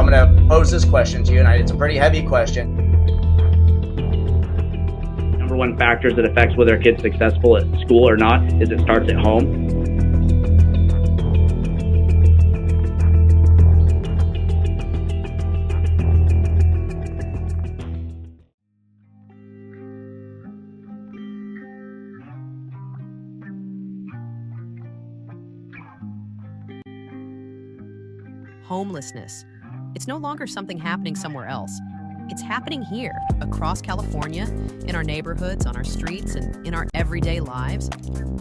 I'm going to pose this question to you, and it's a pretty heavy question. Number one factors that affects whether a kid's successful at school or not is it starts at home. Homelessness. It's no longer something happening somewhere else. It's happening here, across California, in our neighborhoods, on our streets, and in our everyday lives.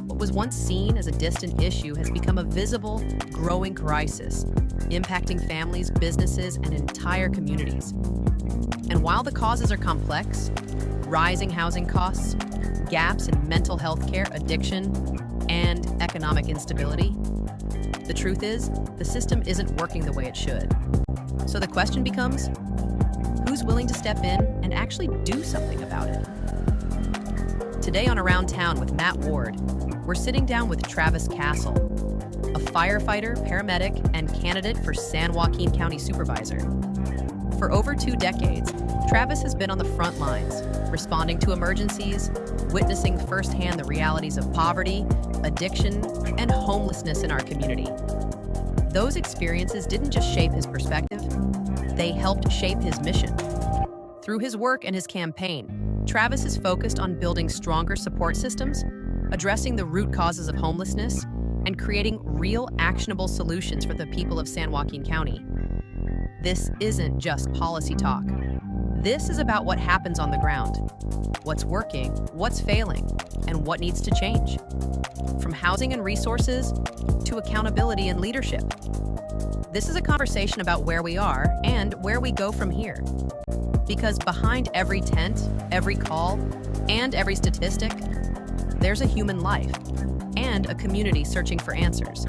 What was once seen as a distant issue has become a visible, growing crisis, impacting families, businesses, and entire communities. And while the causes are complex, rising housing costs, gaps in mental health care, addiction, and economic instability, the truth is, the system isn't working the way it should. So the question becomes, who's willing to step in and actually do something about it? Today on Around Town with Matt Ward, we're sitting down with Travis Castle, a firefighter, paramedic, and candidate for San Joaquin County Supervisor. For over 2 decades, Travis has been on the front lines, responding to emergencies, witnessing firsthand the realities of poverty, addiction, and homelessness in our community. Those experiences didn't just shape his perspective, they helped shape his mission. Through his work and his campaign, Travis is focused on building stronger support systems, addressing the root causes of homelessness, and creating real actionable solutions for the people of San Joaquin County. This isn't just policy talk. This is about what happens on the ground, what's working, what's failing, and what needs to change. From housing and resources to accountability and leadership. This is a conversation about where we are and where we go from here. Because behind every tent, every call, and every statistic, there's a human life and a community searching for answers.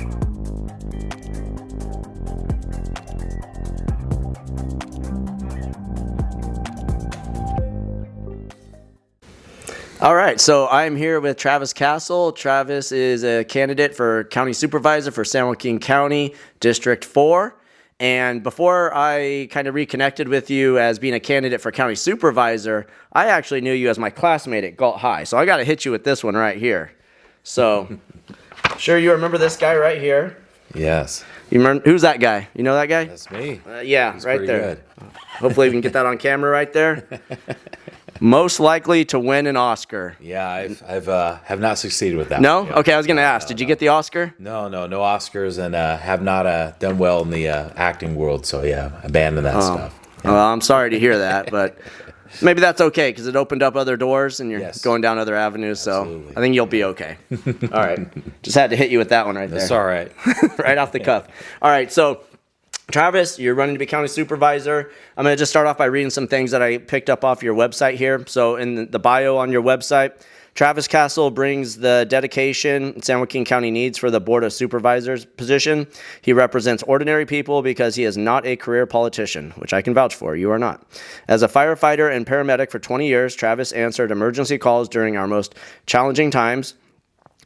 All right, so I'm here with Travis Castle. Travis is a candidate for County Supervisor for San Joaquin County, District 4. And before I kind of reconnected with you as being a candidate for County Supervisor, I actually knew you as my classmate at Galt High. So I got to hit you with this one right here. So, sure you remember this guy right here? Yes. You remember, who's that guy? You know that guy? That's me. Yeah, He's right there. Good. Hopefully we can get that on camera right there. Most likely to win an Oscar. Yeah, I've have not succeeded with that. No? one. Okay, I was going to ask. Did you get the Oscar? No Oscars, and have not done well in the acting world. So yeah, abandoned that stuff. Well, I'm sorry to hear that, but maybe that's okay because it opened up other doors and you're going down other avenues. Absolutely. So I think you'll be okay. All right. Just had to hit you with that one right there. That's all right. Right off the cuff. All right. So Travis, you're running to be county supervisor. I'm going to just start off by reading some things that I picked up off your website here. So in the bio on your website, Travis Castle brings the dedication San Joaquin County needs for the Board of Supervisors position. He represents ordinary people because he is not a career politician, which I can vouch for. You are not. As a firefighter and paramedic for 20 years, Travis answered emergency calls during our most challenging times.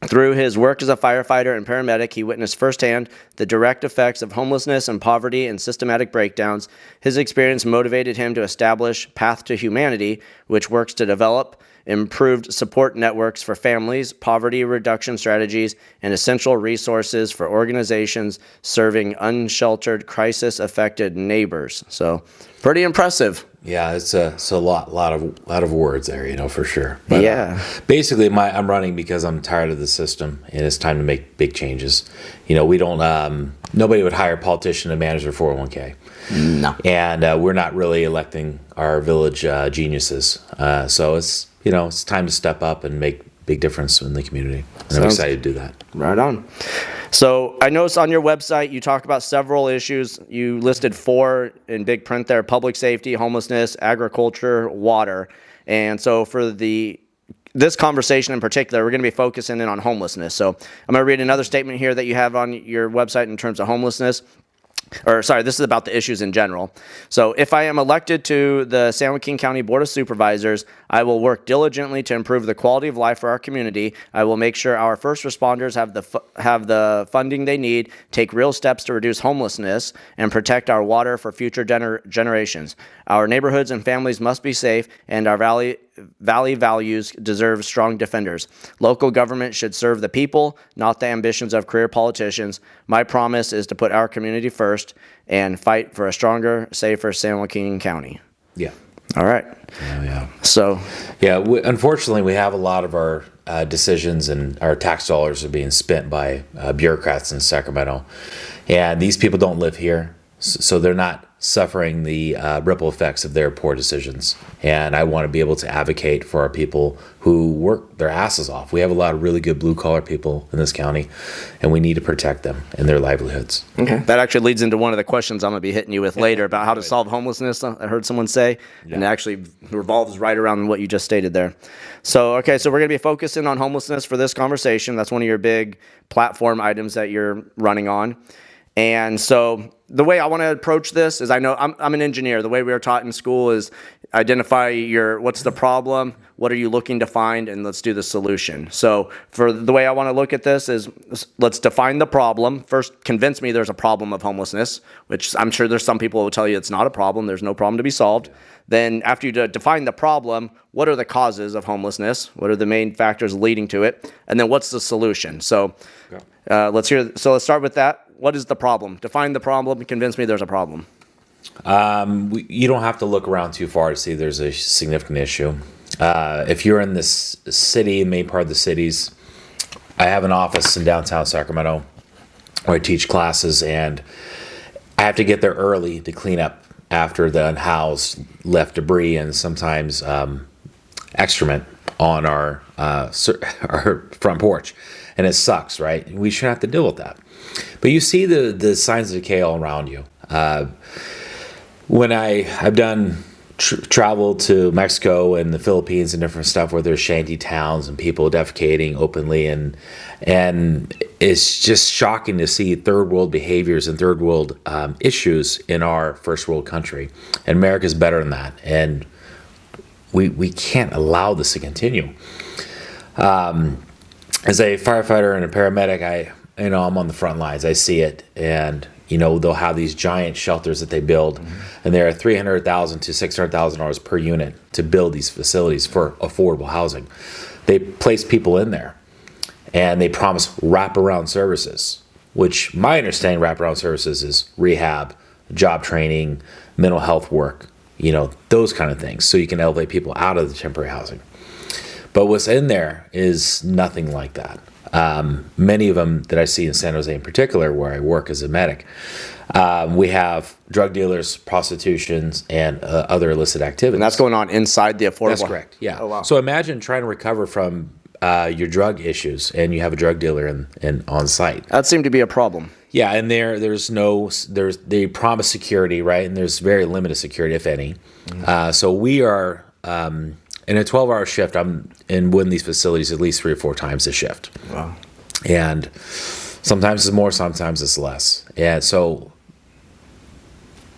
Through his work as a firefighter and paramedic, he witnessed firsthand the direct effects of homelessness and poverty and systematic breakdowns. His experience motivated him to establish Path to Humanity, which works to develop improved support networks for families, poverty reduction strategies, and essential resources for organizations serving unsheltered, crisis-affected neighbors. So, pretty impressive. Yeah, it's a lot of words there, for sure. But, yeah. Basically, I'm running because I'm tired of the system, and it's time to make big changes. We don't. Nobody would hire a politician to manage their 401k. No. And we're not really electing our village geniuses. So it's time to step up and make big difference in the community. And I'm excited to do that. Right on. So I noticed on your website you talk about several issues. You listed 4 in big print there: public safety, homelessness, agriculture, water. And so for this conversation in particular, we're going to be focusing in on homelessness. So I'm going to read another statement here that you have on your website in terms of homelessness. or sorry, this is about the issues in general. So if I am elected to the San Joaquin County Board of Supervisors, I will work diligently to improve the quality of life for our community. I will make sure our first responders have the funding they need, take real steps to reduce homelessness, and protect our water for future generations. Our neighborhoods and families must be safe, and our valley values deserve strong defenders. Local government should serve the people, not the ambitions of career politicians. My promise is to put our community first and fight for a stronger, safer San Joaquin County. Yeah. All right. Oh, yeah. So, Yeah, unfortunately, we have a lot of our decisions and our tax dollars are being spent by bureaucrats in Sacramento. And these people don't live here, so they're not suffering the ripple effects of their poor decisions. And I want to be able to advocate for our people who work their asses off. We have a lot of really good blue-collar people in this county, and we need to protect them and their livelihoods. okay. That actually leads into one of the questions I'm going to be hitting you with later about how to solve homelessness, I heard someone say, and it actually revolves right around what you just stated there. So, okay, so we're going to be focusing on homelessness for this conversation. That's one of your big platform items that you're running on. And so the way I want to approach this is, I know I'm an engineer. The way we were taught in school is identify what's the problem, what are you looking to find, and let's do the solution. So for the way I want to look at this is, let's define the problem. First, convince me there's a problem of homelessness, which I'm sure there's some people who will tell you it's not a problem. There's no problem to be solved. Then after you define the problem, what are the causes of homelessness? What are the main factors leading to it? And then what's the solution? So let's start with that. What is the problem? Define the problem and convince me there's a problem. You don't have to look around too far to see there's a significant issue. If you're in this city, main part of the cities, I have an office in downtown Sacramento where I teach classes, and I have to get there early to clean up after the unhoused left debris and sometimes excrement on our front porch. And it sucks, right? We shouldn't have to deal with that. But you see the signs of decay all around you. When I've done travel to Mexico and the Philippines and different stuff where there's shanty towns and people defecating openly, and it's just shocking to see third world behaviors and third world issues in our first world country. And America's better than that, and we can't allow this to continue. As a firefighter and a paramedic, I'm on the front lines. I see it, and they'll have these giant shelters that they build, and they're $300,000 to $600,000 per unit to build these facilities for affordable housing. They place people in there, and they promise wraparound services, which my understanding wraparound services is rehab, job training, mental health work, those kind of things, so you can elevate people out of the temporary housing. But what's in there is nothing like that. Many of them that I see in San Jose in particular, where I work as a medic, we have drug dealers, prostitutions, and other illicit activities. And that's going on inside the affordable. That's correct, yeah. Oh, wow. So imagine trying to recover from your drug issues, and you have a drug dealer in on site. That seemed to be a problem. Yeah, and they promise security, right? And there's very limited security, if any. So we are... in a 12-hour shift, I'm in one of these facilities at least 3 or 4 times a shift. Wow. And sometimes it's more, sometimes it's less. And so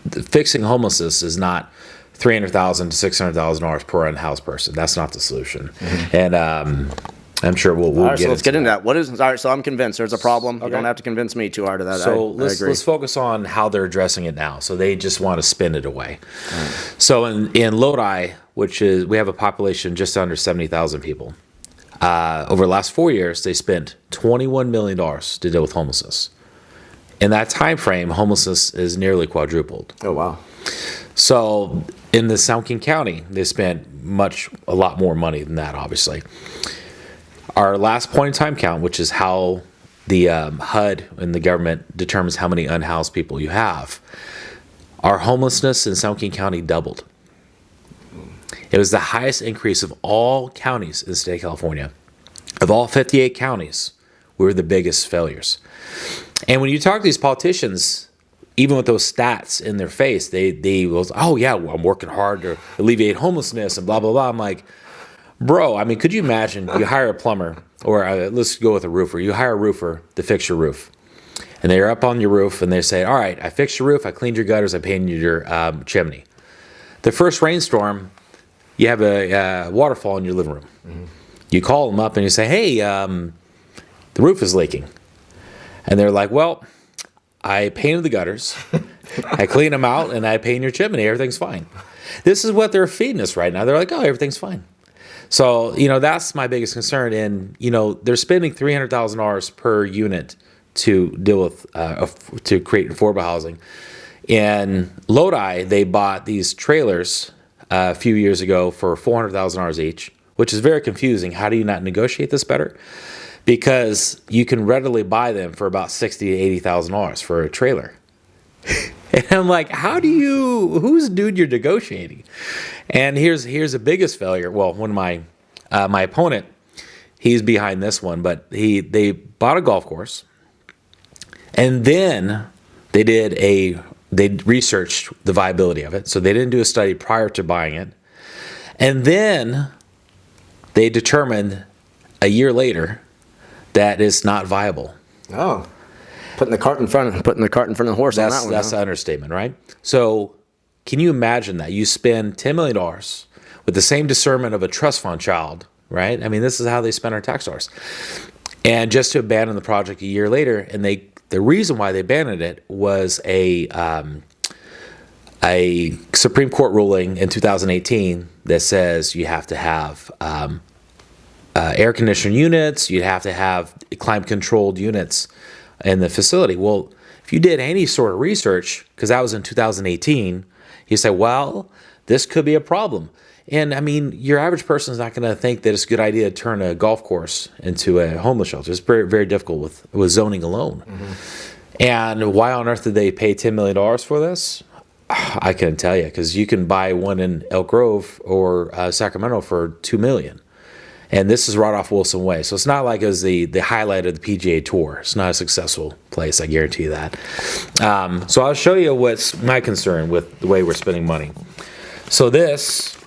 fixing homelessness is not $300,000 to $600,000 per unhoused person. That's not the solution. And I'm sure we'll all right, get so let's get into that. All right, so I'm convinced there's a problem. Okay. You don't have to convince me too hard of that. So I agree. let's focus on how they're addressing it now. So they just want to spin it away. Right. So in Lodi, we have a population just under 70,000 people. Over the last 4 years, they spent $21 million to deal with homelessness. In that time frame, homelessness is nearly quadrupled. Oh, wow. So in the San Joaquin County, they spent a lot more money than that, obviously. Our last point in time count, which is how the HUD and the government determines how many unhoused people you have, our homelessness in San Joaquin County doubled. It was the highest increase of all counties in the state of California. Of all 58 counties, we were the biggest failures. And when you talk to these politicians, even with those stats in their face, they will, I'm working hard to alleviate homelessness and blah, blah, blah. I'm like, bro, could you imagine you hire a plumber, or let's go with a roofer. You hire a roofer to fix your roof. and they're up on your roof, and they say, all right, I fixed your roof, I cleaned your gutters, I painted your chimney. The first rainstorm, you have a waterfall in your living room. Mm-hmm. You call them up and you say, hey, the roof is leaking. And they're like, well, I painted the gutters, I cleaned them out, and I painted your chimney. Everything's fine. This is what they're feeding us right now. They're like, oh, everything's fine. So, that's my biggest concern. And, they're spending $300,000 per unit to deal with, to create affordable housing. In Lodi, they bought these trailers a few years ago for $400,000 each, which is very confusing. How do you not negotiate this better? Because you can readily buy them for about $60,000 to $80,000 for a trailer. And I'm like, whose dude you're negotiating? And here's the biggest failure. Well, one of my opponent, he's behind this one, but they bought a golf course, and then they researched the viability of it. So they didn't do a study prior to buying it. And then they determined a year later that it's not viable. Oh. Putting the cart in front of the horse on that one. That's the understatement, right? So can you imagine that? You spend $10 million with the same discernment of a trust fund child, right? I mean, this is how they spend our tax dollars. And just to abandon the project a year later, and the reason why they abandoned it was a Supreme Court ruling in 2018 that says you have to have air conditioned units, you have to have climate controlled units in the facility. Well, if you did any sort of research, because that was in 2018, you say, well, this could be a problem. And I mean, your average person is not going to think that it's a good idea to turn a golf course into a homeless shelter. It's very, very difficult with zoning alone. Mm-hmm. And why on earth did they pay $10 million for this? I couldn't tell you, because you can buy one in Elk Grove or Sacramento for $2 million. And this is right off Wilson Way. So it's not like it was the highlight of the PGA Tour. It's not a successful place, I guarantee you that. So I'll show you what's my concern with the way we're spending money. So this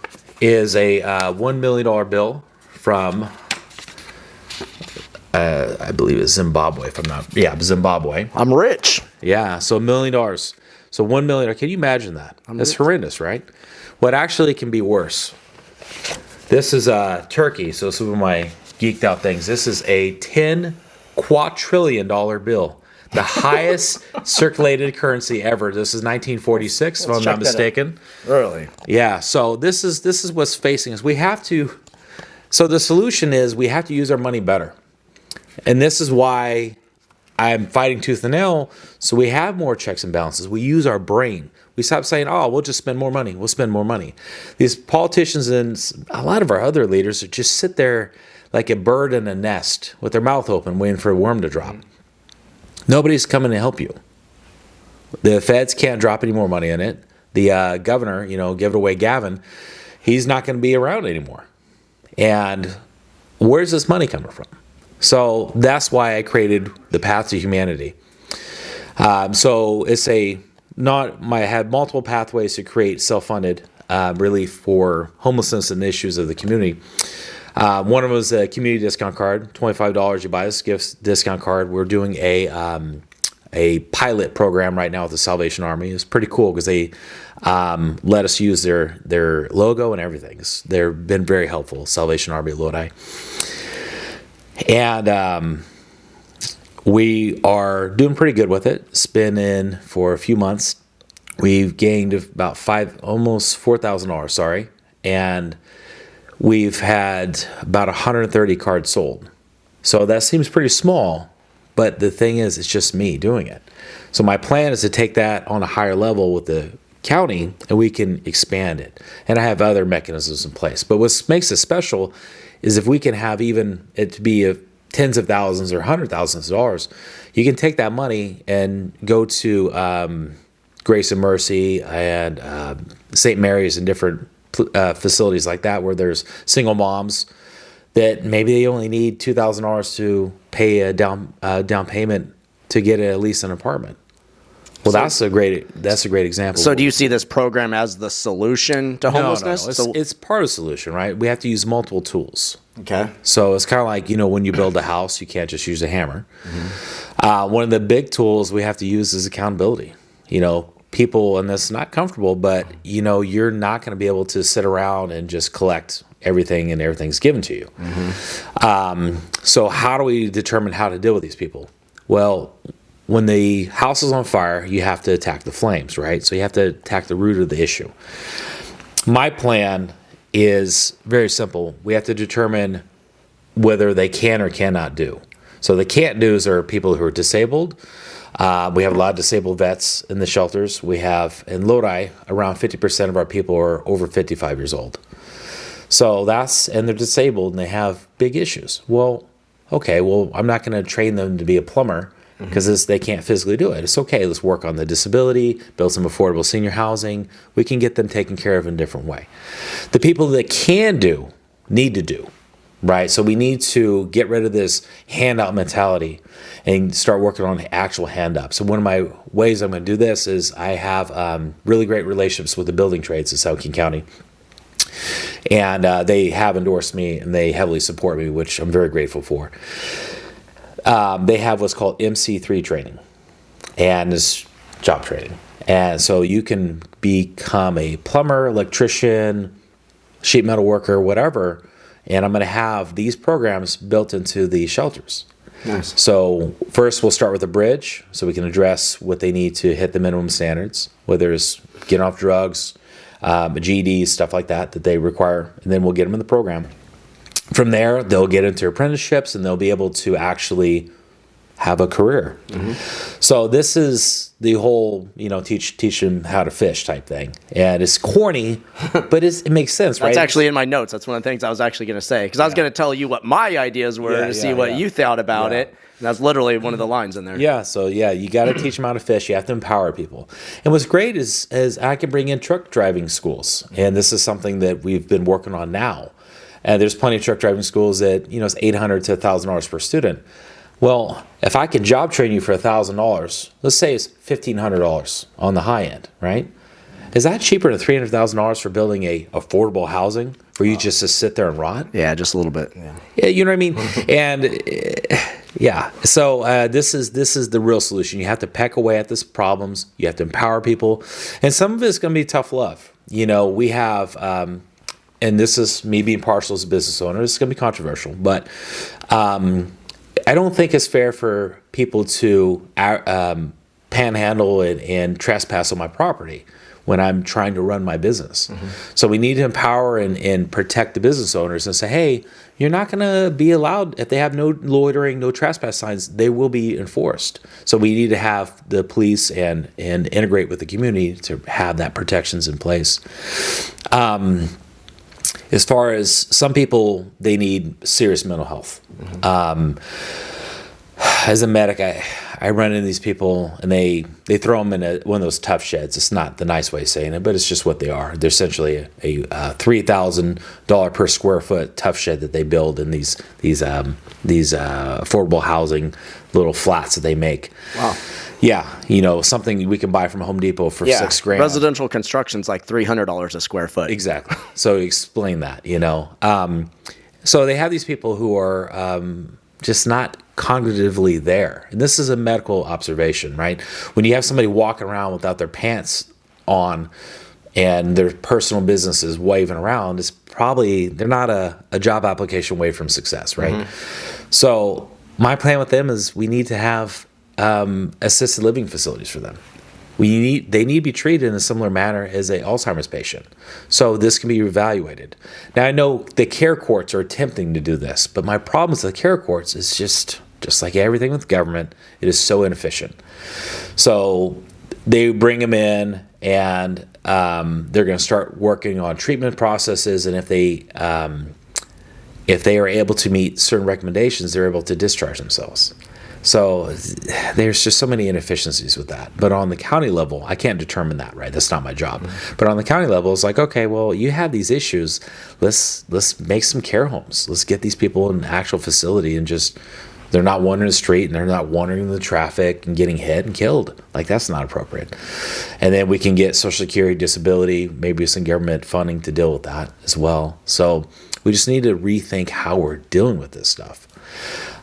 is a $1 million bill from, I believe it's Zimbabwe, Zimbabwe. I'm rich. Yeah, so $1 million. So $1 million, can you imagine that? That's horrendous, right? What actually can be worse. This is Turkey, so this is one of my geeked out things. This is a $10 quadrillion bill, the highest circulated currency ever. This is 1946, if I'm not mistaken. Really? Yeah. So this is what's facing us. We have to. So the solution is we have to use our money better, and this is why I'm fighting tooth and nail. So we have more checks and balances. We use our brain. We stop saying, oh, we'll just spend more money. We'll spend more money. These politicians and a lot of our other leaders just sit there like a bird in a nest with their mouth open waiting for a worm to drop. Nobody's coming to help you. The feds can't drop any more money in it. The governor, give it away Gavin, he's not going to be around anymore. And where's this money coming from? So that's why I created the Path to Humanity. So it's I had multiple pathways to create self-funded relief for homelessness and issues of the community. One of them was a community discount card, $25. You buy this gift discount card. We're doing a pilot program right now with the Salvation Army. It's pretty cool because they let us use their logo and everything. They've been very helpful, Salvation Army Lodi. And we are doing pretty good with it. It's been in for a few months. We've gained about almost $4,000, sorry. And we've had about 130 cards sold. So that seems pretty small, but the thing is, it's just me doing it. So my plan is to take that on a higher level with the county, and we can expand it. And I have other mechanisms in place. But what makes it special is if we can have even it to be tens of thousands or hundred thousands of dollars, you can take that money and go to Grace and Mercy and St. Mary's and different facilities like that where there's single moms that maybe they only need $2,000 to pay a down payment to get at least an apartment. Well, that's a great example. So do you see this program as the solution to homelessness? No. It's part of the solution, right? We have to use multiple tools. Okay. So it's kind of like, when you build a house, you can't just use a hammer. One of the big tools we have to use is accountability. People, and that's not comfortable, but you're not going to be able to sit around and just collect everything and everything's given to you. So how do we determine how to deal with these people? Well, when the house is on fire, you have to attack the flames, right? So you have to attack the root of the issue. My plan is very simple. We have to determine whether they can or cannot do. So the can't do's are people who are disabled. We have a lot of disabled vets in the shelters. We have, in Lodi, around 50% of our people are over 55 years old. So and they're disabled and they have big issues. Well, I'm not going to train them to be a plumber because they can't physically do it. It's okay. Let's work on the disability, build some affordable senior housing. We can get them taken care of in a different way. The people that can do, need to do, right? So we need to get rid of this handout mentality and start working on actual hand-ups. So one of my ways I'm going to do this is I have really great relationships with the building trades in San Joaquin County. And they have endorsed me and they heavily support me, which I'm very grateful for. They have what's called MC3 training, and it's job training. And so you can become a plumber, electrician, sheet metal worker, whatever. And I'm going to have these programs built into the shelters. Nice. So first we'll start with a bridge so we can address what they need to hit the minimum standards, whether it's getting off drugs, GEDs, stuff like that they require, and then we'll get them in the program. From there, they'll get into apprenticeships and they'll be able to actually have a career. So this is the whole, teach them how to fish type thing. And it's corny, but it makes sense, right? That's actually in my notes. That's one of the things I was actually going to say, because I was going to tell you what my ideas were to see what you thought about it. And that's literally one of the lines in there. Yeah, so you got to teach them how to fish. You have to empower people. And what's great is I can bring in truck driving schools. And this is something that we've been working on now. And there's plenty of truck driving schools that, it's $800 to $1,000 per student. Well, if I can job train you for $1,000, let's say it's $1,500 on the high end, right? Is that cheaper than $300,000 for building a affordable housing where you just sit there and rot? Yeah, just a little bit. Yeah, you know what I mean? And so this is the real solution. You have to peck away at these problems. You have to empower people, and some of it's going to be tough love. We have, and this is me being partial as a business owner. It's going to be controversial, but I don't think it's fair for people to panhandle and trespass on my property when I'm trying to run my business. So we need to empower and protect the business owners and say, hey, you're not going to be allowed, if they have no loitering, no trespass signs, they will be enforced. So we need to have the police and integrate with the community to have that protections in place. As far as some people, they need serious mental health. As a medic, I run into these people and they throw them in one of those tough sheds. It's not the nice way of saying it, but it's just what they are. They're essentially a $3,000 per square foot tough shed that they build in these affordable housing little flats that they make. Wow. Yeah, something we can buy from Home Depot for $6,000. Residential construction's like $300 a square foot. Exactly. So explain that, So they have these people who are just not cognitively there. And this is a medical observation, right? When you have somebody walking around without their pants on and their personal business is waving around, it's probably, they're not a job application away from success, right? So my plan with them is we need to have assisted living facilities for them. They need to be treated in a similar manner as an Alzheimer's patient. So this can be evaluated. Now, I know the care courts are attempting to do this, but my problem with the care courts is just like everything with government, it is so inefficient. So they bring them in and they're going to start working on treatment processes, and if they are able to meet certain recommendations, they're able to discharge themselves. So there's just so many inefficiencies with that. But on the county level, I can't determine that, right? That's not my job. But on the county level, it's like, okay, well, you have these issues. Let's make some care homes. Let's get these people in an actual facility and just They're not wandering the street, and they're not wandering the traffic and getting hit and killed. Like, that's not appropriate. And then we can get Social Security, disability, maybe some government funding to deal with that as well. So we just need to rethink how we're dealing with this stuff.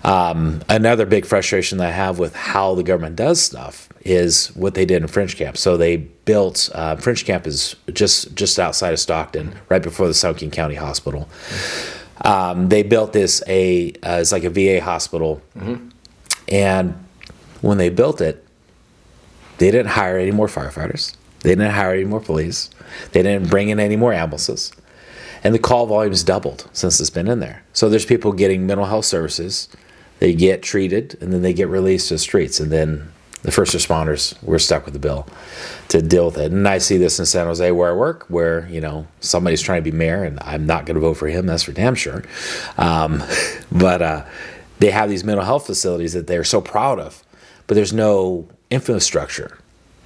Another big frustration that I have with how the government does stuff is what they did in French Camp. So they built, French Camp is just outside of Stockton, right before the San Joaquin County Hospital. They built this, it's like a VA hospital. And when they built it, they didn't hire any more firefighters. They didn't hire any more police. They didn't bring in any more ambulances. And the call volume's doubled since it's been in there. So there's people getting mental health services. They get treated, and then they get released to the streets. And then the first responders, we're stuck with the bill to deal with it. And I see this in San Jose where I work, where, somebody's trying to be mayor, and I'm not going to vote for him. That's for damn sure. But they have these mental health facilities that they're so proud of, but there's no infrastructure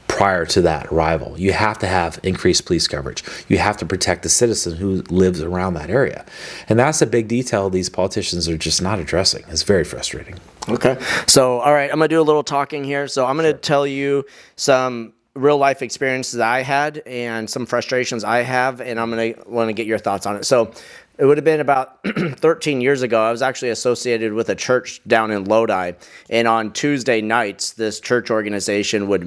prior to that arrival. You have to have increased police coverage. You have to protect the citizen who lives around that area. And that's a big detail these politicians are just not addressing. It's very frustrating. Okay. So, all right, I'm going to do a little talking here. So I'm going to tell you some real life experiences I had and some frustrations I have, and I'm going to want to get your thoughts on it. So it would have been about 13 years ago. I was actually associated with a church down in Lodi. And on Tuesday nights, this church organization would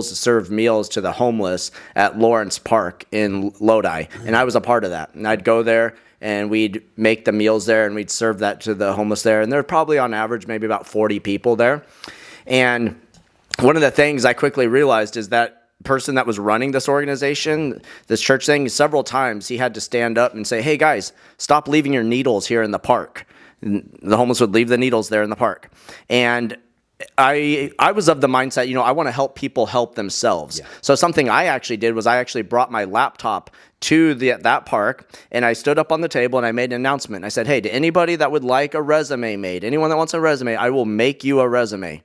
serve meals to the homeless at Lawrence Park in Lodi. And I was a part of that. And I'd go there, and we'd make the meals there, and we'd serve that to the homeless there. And there were probably on average maybe about 40 people there. And one of the things I quickly realized is that person that was running this organization, this church thing, several times he had to stand up and say, "Hey guys, stop leaving your needles here in the park." And the homeless would leave the needles there in the park. And I was of the mindset, I want to help people help themselves. Yeah. So something I actually did was I actually brought my laptop to that park, and I stood up on the table and I made an announcement. I said, "Hey, to anybody that would like a resume made, anyone that wants a resume, I will make you a resume."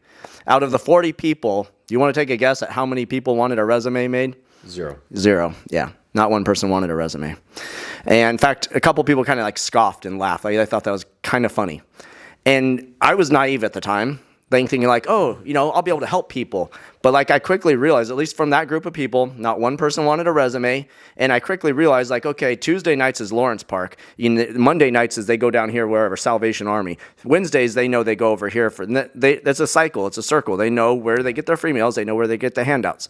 Out of the 40 people, you want to take a guess at how many people wanted a resume made? Zero. Yeah. Not one person wanted a resume. And in fact, a couple people kind of like scoffed and laughed. Like, I thought that was kind of funny. And I was naive at the time, thinking like, oh, I'll be able to help people. But like, I quickly realized, at least from that group of people, not one person wanted a resume. And I quickly realized, like, okay, Tuesday nights is Lawrence Park. Monday nights is they go down here wherever, Salvation Army. Wednesdays, they know they go over here. That's a cycle. It's a circle. They know where they get their free meals. They know where they get the handouts.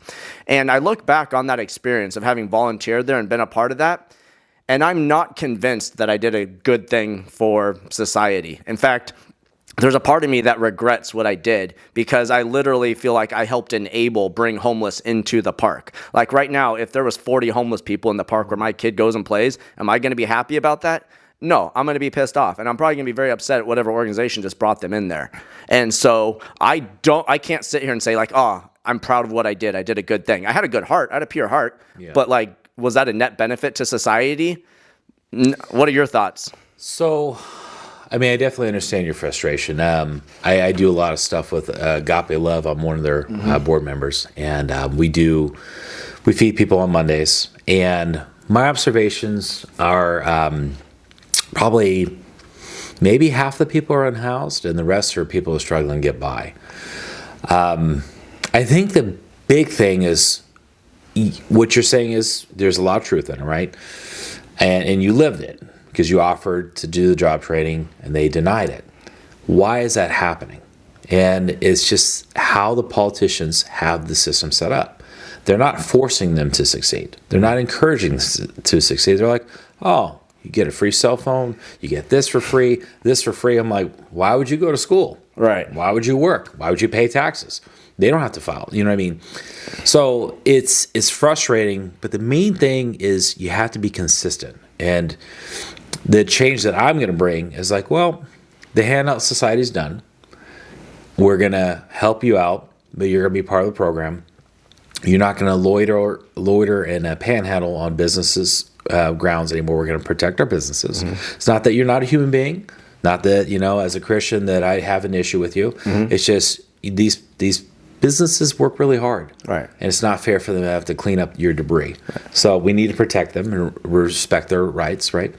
And I look back on that experience of having volunteered there and been a part of that, and I'm not convinced that I did a good thing for society. In fact, there's a part of me that regrets what I did, because I literally feel like I helped bring homeless into the park. Like right now, if there was 40 homeless people in the park where my kid goes and plays, am I going to be happy about that? No, I'm going to be pissed off, and I'm probably going to be very upset at whatever organization just brought them in there. And so I can't sit here and say like, oh, I'm proud of what I did. I did a good thing. I had a good heart. I had a pure heart. Yeah. But like, was that a net benefit to society? What are your thoughts? So, I definitely understand your frustration. I do a lot of stuff with Agape Love. I'm one of their board members, and we feed people on Mondays. And my observations are probably maybe half the people are unhoused, and the rest are people who are struggling to get by. I think the big thing is what you're saying is there's a lot of truth in it, right? And you lived it, because you offered to do the job training and they denied it. Why is that happening? And it's just how the politicians have the system set up. They're not forcing them to succeed. They're not encouraging them to succeed. They're like, oh, you get a free cell phone, you get this for free, this for free. I'm like, why would you go to school? Right. Why would you work? Why would you pay taxes? They don't have to file. You know what I mean? So it's frustrating, but the main thing is you have to be consistent. And the change that I'm going to bring is like, well, the handout society's done. We're going to help you out, but you're going to be part of the program. You're not going to loiter and panhandle on businesses' grounds anymore. We're going to protect our businesses. Mm-hmm. It's not that you're not a human being, not that, as a Christian that I have an issue with you. Mm-hmm. It's just these businesses work really hard. Right. And it's not fair for them to have to clean up your debris. Right. So we need to protect them and respect their rights, right?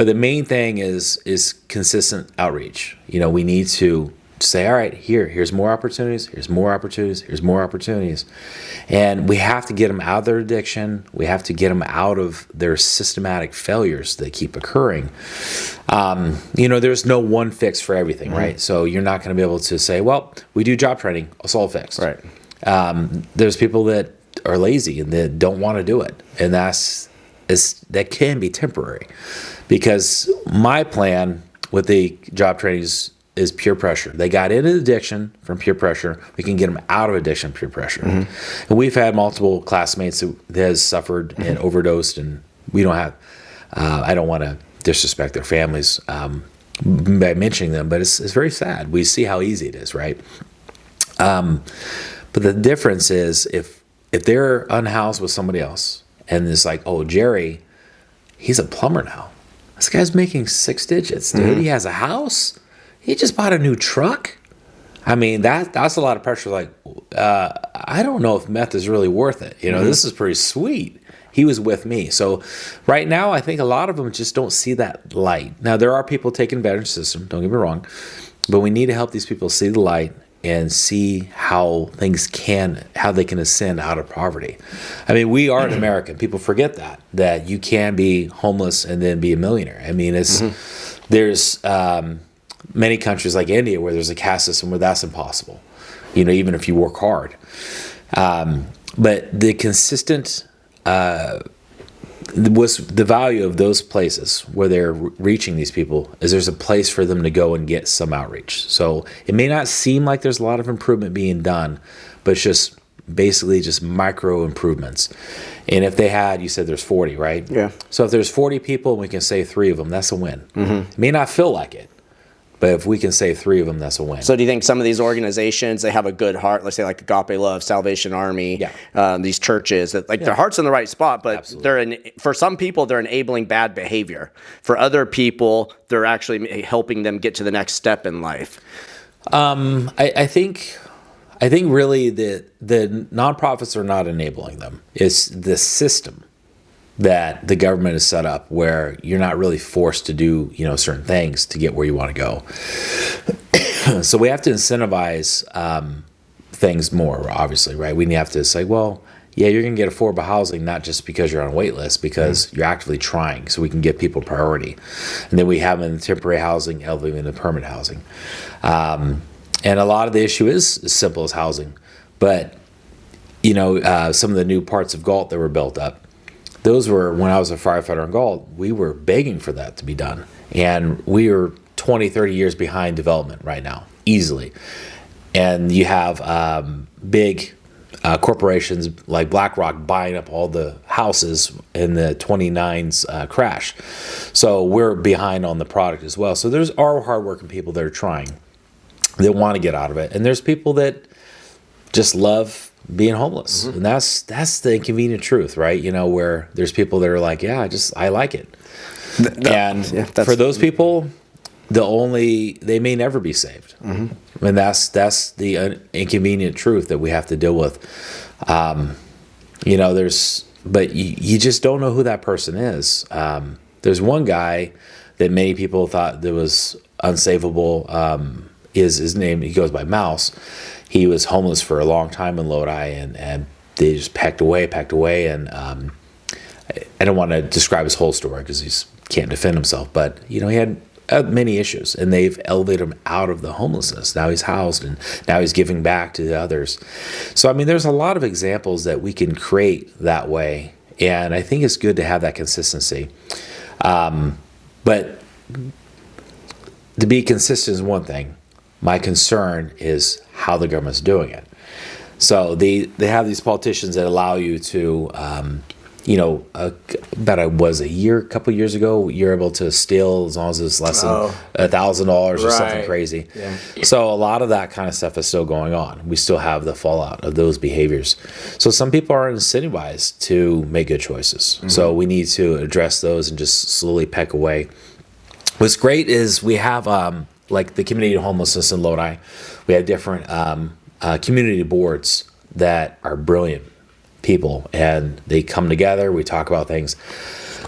But the main thing is consistent outreach. We need to say, all right, here's more opportunities, here's more opportunities, here's more opportunities. And we have to get them out of their addiction. We have to get them out of their systematic failures that keep occurring. There's no one fix for everything, right? So you're not going to be able to say, well, we do job training, it's all fixed. Right. There's people that are lazy and that don't want to do it. And that can be temporary. Because my plan with the job trainings is peer pressure. They got into addiction from peer pressure. We can get them out of addiction peer pressure. And we've had multiple classmates that has suffered and overdosed, and we don't have, I don't want to disrespect their families by mentioning them, but it's very sad. We see how easy it is, right? But the difference is if they're unhoused with somebody else, and it's like, oh, Jerry, he's a plumber now. This guy's making 6 digits, dude. He has a house. He just bought a new truck. I mean, that's a lot of pressure. Like, I don't know if meth is really worth it. This is pretty sweet. He was with me. So right now, I think a lot of them just don't see that light. Now, there are people taking advantage of the system. Don't get me wrong. But we need to help these people see the light and see how they can ascend out of poverty. I mean, we are an American. People forget that you can be homeless and then be a millionaire. I mean, there's many countries like India where there's a caste system where that's impossible, even if you work hard. But the consistent was the value of those places where they're reaching these people is there's a place for them to go and get some outreach. So it may not seem like there's a lot of improvement being done, but it's just basically just micro improvements. And if they had, you said there's 40, right? Yeah. So if there's 40 people and we can save 3 of them, that's a win. It may not feel like it, but if we can save 3 of them, that's a win. So do you think some of these organizations, they have a good heart, let's say like Agape Love, Salvation Army, these churches, that their heart's in the right spot, but for some people, they're enabling bad behavior. For other people, they're actually helping them get to the next step in life. I think really the nonprofits are not enabling them. It's the system that the government has set up where you're not really forced to do, certain things to get where you want to go. So we have to incentivize things more, obviously, right? We have to say, well, yeah, you're going to get affordable housing, not just because you're on a wait list, because you're actively trying, so we can give people priority. And then we have them in temporary housing, elevating into permanent housing. And a lot of the issue is as simple as housing. But, some of the new parts of Galt that were built up, those were, when I was a firefighter in Galt, we were begging for that to be done. And we are 20, 30 years behind development right now, easily. And you have big corporations like BlackRock buying up all the houses in the 29's crash. So we're behind on the product as well. So there's hardworking people that are trying, that want to get out of it. And there's people that just love being homeless. And that's the inconvenient truth, right? Where there's people that are like, yeah, I like it. For those people, they may never be saved. And that's the inconvenient truth that we have to deal with. But you just don't know who that person is. There's one guy that many people thought that was unsavable. Is his name? He goes by Mouse. He was homeless for a long time in Lodi, and they just packed away. And I don't want to describe his whole story because he can't defend himself. But he had many issues, and they've elevated him out of the homelessness. Now he's housed, and now he's giving back to the others. So I mean, there's a lot of examples that we can create that way, and I think it's good to have that consistency. But to be consistent is one thing. My concern is how the government's doing it. So they have these politicians that allow you to, about a couple years ago, you're able to steal as long as it's less than $1,000 or something crazy. Yeah. So a lot of that kind of stuff is still going on. We still have the fallout of those behaviors. So some people are incentivized to make good choices. So we need to address those and just slowly peck away. What's great is we have like the community of homelessness in Lodi. We have different community boards that are brilliant people, and they come together. We talk about things.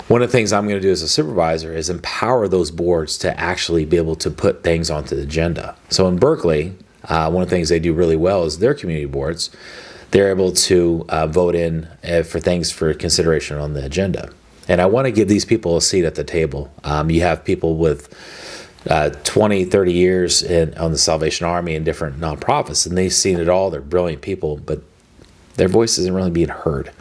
one of the things I'm going to do as a supervisor is empower those boards to actually be able to put things onto the agenda. So in Berkeley, one of the things they do really well is their community boards. They're able to vote in for things for consideration on the agenda. And I want to give these people a seat at the table. You have people with 20, 30 years on the Salvation Army and different nonprofits, and they've seen it all. They're brilliant people, but their voice isn't really being heard.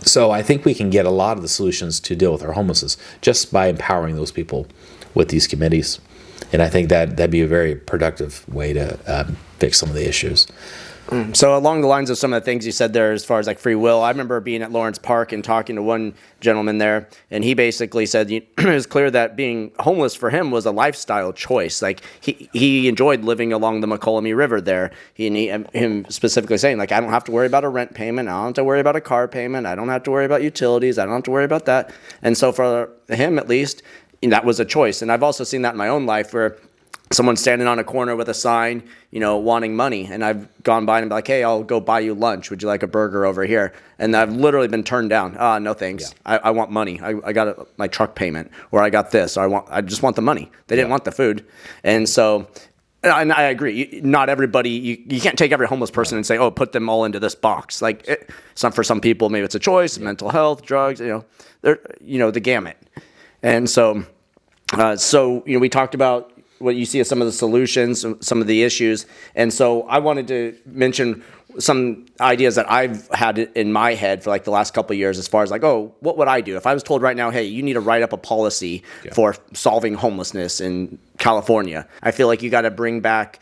So I think we can get a lot of the solutions to deal with our homelessness just by empowering those people with these committees. And I think that'd be a very productive way to fix some of the issues. So along the lines of some of the things you said there as far as like free will, I remember being at Lawrence Park and talking to one gentleman there, and he basically said it was clear that being homeless for him was a lifestyle choice. Like he enjoyed living along the McCollum River there. Him specifically saying, like, I don't have to worry about a rent payment. I don't have to worry about a car payment. I don't have to worry about utilities. I don't have to worry about that. And so for him, at least, that was a choice. And I've also seen that in my own life where someone's standing on a corner with a sign, wanting money. And I've gone by and be like, hey, I'll go buy you lunch. Would you like a burger over here? And I've literally been turned down. No, thanks. Yeah. I want money. I got my truck payment, or I got this, or I just want the money. They didn't want the food. And so, and I agree. Not everybody, you can't take every homeless person and say, oh, put them all into this box. Like for some people, maybe it's a choice, mental health, drugs, the gamut. And so, we talked about what you see as some of the solutions, some of the issues. And so I wanted to mention some ideas that I've had in my head for like the last couple of years as far as like, oh, what would I do? If I was told right now, hey, you need to write up a policy for solving homelessness in California, I feel like you got to bring back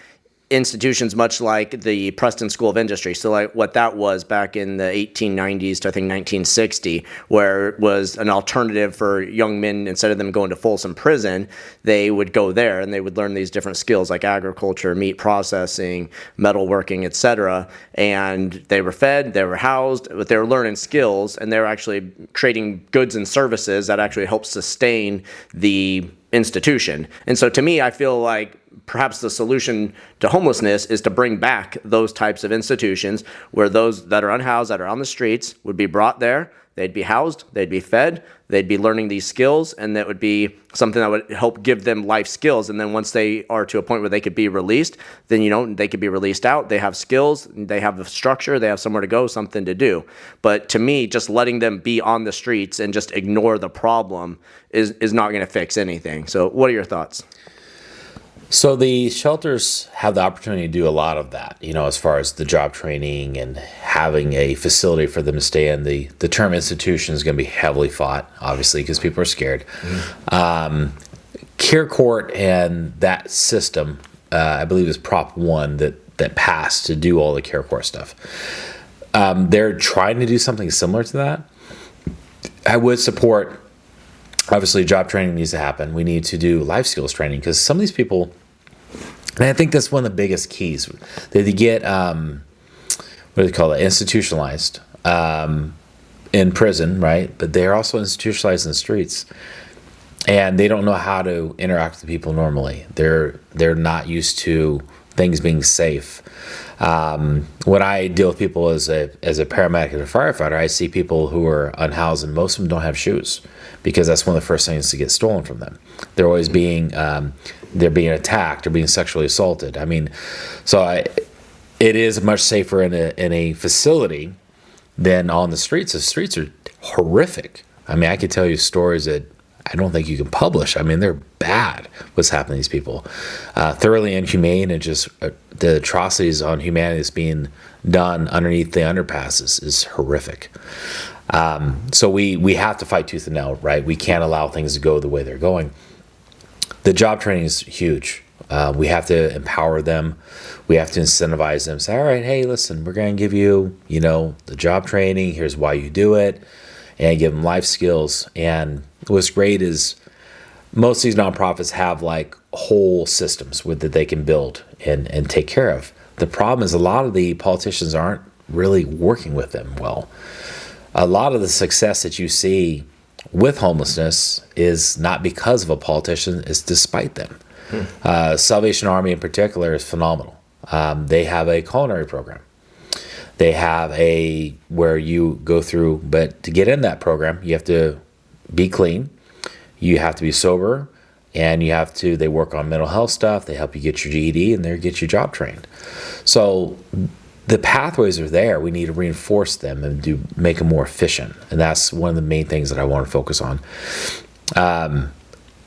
institutions much like the Preston School of Industry. So like what that was back in the 1890s to I think 1960, where it was an alternative for young men, instead of them going to Folsom Prison, they would go there and they would learn these different skills like agriculture, meat processing, metalworking, etc. And they were fed, they were housed, but they were learning skills, and they were actually creating goods and services that actually help sustain the institution. And so to me, I feel like perhaps the solution to homelessness is to bring back those types of institutions where those that are unhoused, that are on the streets, would be brought there. They'd be housed, they'd be fed, they'd be learning these skills, and that would be something that would help give them life skills. And then once they are to a point where they could be released, then, they could be released out. They have skills, they have the structure, they have somewhere to go, something to do. But to me, just letting them be on the streets and just ignore the problem is not going to fix anything. So what are your thoughts? So the shelters have the opportunity to do a lot of that, as far as the job training and having a facility for them to stay in. The term institution is going to be heavily fought, obviously, because people are scared. Care Court and that system, I believe is Prop 1 that passed to do all the Care Court stuff. They're trying to do something similar to that. I would support, obviously, job training needs to happen. We need to do life skills training, because some of these people, and I think that's one of the biggest keys, that they get, what do they call it, institutionalized in prison, right? But they're also institutionalized in the streets, and they don't know how to interact with people normally. They're not used to things being safe. When I deal with people as a paramedic and a firefighter, I see people who are unhoused, and most of them don't have shoes, because that's one of the first things to get stolen from them. They're always being attacked or being sexually assaulted. I mean, it is much safer in a facility than on the streets. The streets are horrific. I mean, I could tell you stories that I don't think you can publish. I mean, they're bad, what's happening to these people. Thoroughly inhumane, and just the atrocities on humanity that's being done underneath the underpasses is horrific. So we have to fight tooth and nail, right? We can't allow things to go the way they're going. The job training is huge. We have to empower them. We have to incentivize them. Say, all right, hey, listen, we're going to give you, the job training. Here's why you do it, and give them life skills. And what's great is most of these nonprofits have like whole systems that they can build and take care of. The problem is a lot of the politicians aren't really working with them well. A lot of the success that you see with homelessness is not because of a politician, it's despite them. Salvation Army in particular is phenomenal. They have a culinary program. They have where you go through, but to get in that program, you have to be clean, you have to be sober, and they work on mental health stuff. They help you get your GED and they get you job trained. So the pathways are there. We need to reinforce them and make them more efficient. And that's one of the main things that I want to focus on.